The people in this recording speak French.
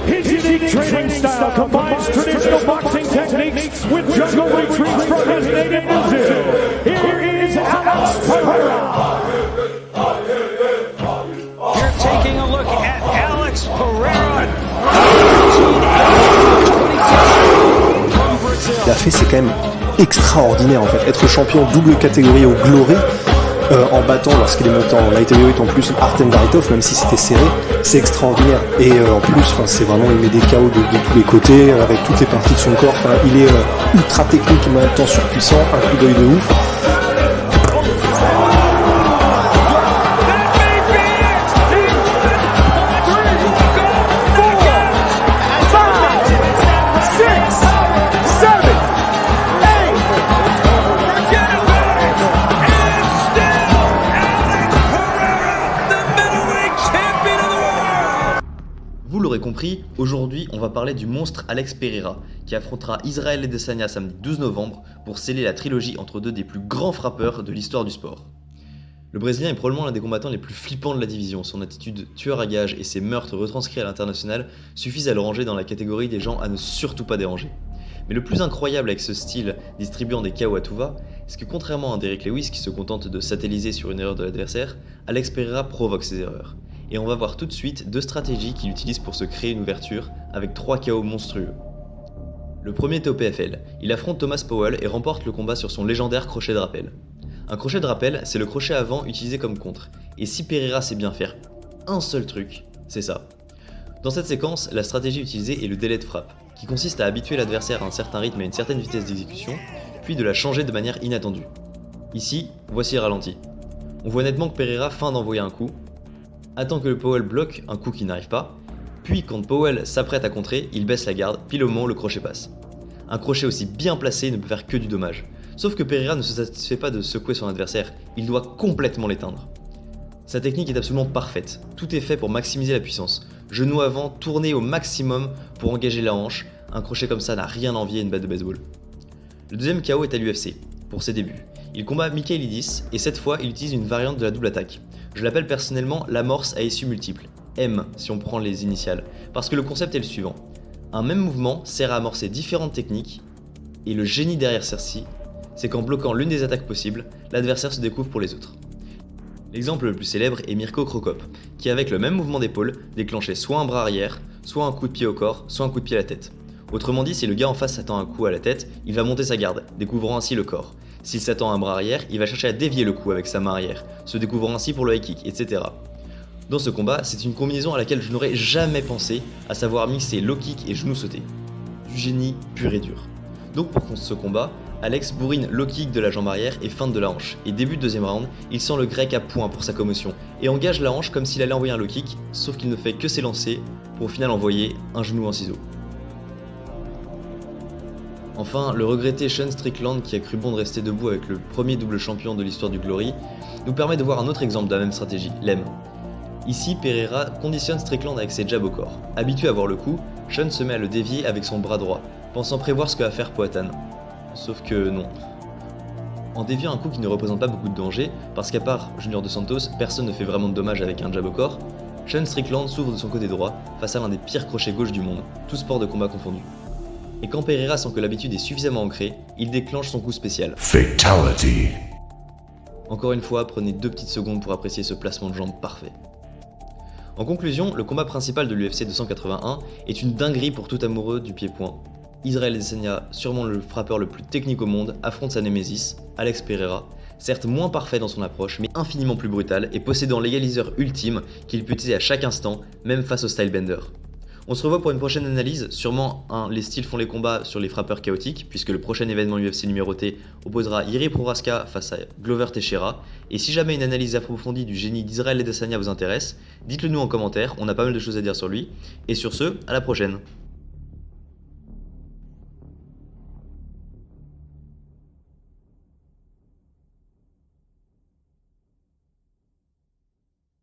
His unique training style combines traditional boxing techniques with jungle retreats from his native Brazil. Here is Alex Pereira. You're taking a look at Alex Pereira. Il a fait, c'est quand même extraordinaire en fait. Être champion double catégorie au Glory, en battant lorsqu'il est monté en light heavyweight en plus Artem Varitov, même si c'était serré, c'est extraordinaire. Et en plus, c'est vraiment, il met des KO de tous les côtés, avec toutes les parties de son corps. Il est ultra technique et en même temps surpuissant, un coup d'œil de ouf. Vous l'aurez compris, aujourd'hui on va parler du monstre Alex Pereira qui affrontera Israel Adesanya samedi 12 novembre pour sceller la trilogie entre deux des plus grands frappeurs de l'histoire du sport. Le Brésilien est probablement l'un des combattants les plus flippants de la division, son attitude tueur à gages et ses meurtres retranscrits à l'international suffisent à le ranger dans la catégorie des gens à ne surtout pas déranger. Mais le plus incroyable avec ce style distribuant des KO à tout va, c'est que contrairement à Derrick Lewis qui se contente de satelliser sur une erreur de l'adversaire, Alex Pereira provoque ses erreurs. Et on va voir tout de suite deux stratégies qu'il utilise pour se créer une ouverture avec 3 KO monstrueux. Le premier est au PFL, il affronte Thomas Powell et remporte le combat sur son légendaire crochet de rappel. Un crochet de rappel, c'est le crochet avant utilisé comme contre, et si Pereira sait bien faire un seul truc, c'est ça. Dans cette séquence, la stratégie utilisée est le délai de frappe, qui consiste à habituer l'adversaire à un certain rythme et à une certaine vitesse d'exécution, puis de la changer de manière inattendue. Ici, voici le ralenti. On voit nettement que Pereira feint d'envoyer un coup, attend que le Powell bloque un coup qui n'arrive pas, puis quand Powell s'apprête à contrer, il baisse la garde, pile au moment où le crochet passe. Un crochet aussi bien placé ne peut faire que du dommage. Sauf que Pereira ne se satisfait pas de secouer son adversaire, il doit complètement l'éteindre. Sa technique est absolument parfaite, tout est fait pour maximiser la puissance. Genou avant, tourné au maximum pour engager la hanche, un crochet comme ça n'a rien à envier à une batte de baseball. Le deuxième KO est à l'UFC, pour ses débuts. Il combat Michailidis et cette fois il utilise une variante de la double attaque. Je l'appelle personnellement l'amorce à issue multiple, M si on prend les initiales, parce que le concept est le suivant. Un même mouvement sert à amorcer différentes techniques, et le génie derrière celle-ci, c'est qu'en bloquant l'une des attaques possibles, l'adversaire se découvre pour les autres. L'exemple le plus célèbre est Mirko Cro Cop, qui avec le même mouvement d'épaule déclenchait soit un bras arrière, soit un coup de pied au corps, soit un coup de pied à la tête. Autrement dit, si le gars en face s'attend à un coup à la tête, il va monter sa garde, découvrant ainsi le corps. S'il s'attend à un bras arrière, il va chercher à dévier le coup avec sa main arrière, se découvrant ainsi pour le high kick, etc. Dans ce combat, c'est une combinaison à laquelle je n'aurais jamais pensé, à savoir mixer low kick et genou sauté. Du génie pur et dur. Donc pour ce combat, Alex bourrine low kick de la jambe arrière et feinte de la hanche, et début de deuxième round, il sent le grec à point pour sa commotion, et engage la hanche comme s'il allait envoyer un low kick, sauf qu'il ne fait que s'élancer, pour au final envoyer un genou en ciseau. Enfin, le regretté Sean Strickland, qui a cru bon de rester debout avec le premier double champion de l'histoire du Glory, nous permet de voir un autre exemple de la même stratégie, l'M. Ici, Pereira conditionne Strickland avec ses jabs au corps. Habitué à voir le coup, Sean se met à le dévier avec son bras droit, pensant prévoir ce que va faire Poatan. Sauf que non. En déviant un coup qui ne représente pas beaucoup de danger, parce qu'à part Junior Dos Santos, personne ne fait vraiment de dommages avec un jab au corps, Sean Strickland s'ouvre de son côté droit face à l'un des pires crochets gauche du monde, tout sport de combat confondu. Et quand Pereira sent que l'habitude est suffisamment ancrée, il déclenche son coup spécial. Fatality. Encore une fois, prenez 2 petites secondes pour apprécier ce placement de jambe parfait. En conclusion, le combat principal de l'UFC 281 est une dinguerie pour tout amoureux du pied-point. Israel Adesanya, sûrement le frappeur le plus technique au monde, affronte sa némésis, Alex Pereira, certes moins parfait dans son approche, mais infiniment plus brutal et possédant l'égaliseur ultime qu'il peut utiliser à chaque instant, même face au stylebender. On se revoit pour une prochaine analyse, sûrement les styles font les combats sur les frappeurs chaotiques, puisque le prochain événement UFC numéroté opposera Jiri Prochazka face à Glover Teixeira, et si jamais une analyse approfondie du génie d'Israel Adesanya vous intéresse, dites-le nous en commentaire, on a pas mal de choses à dire sur lui, et sur ce, à la prochaine.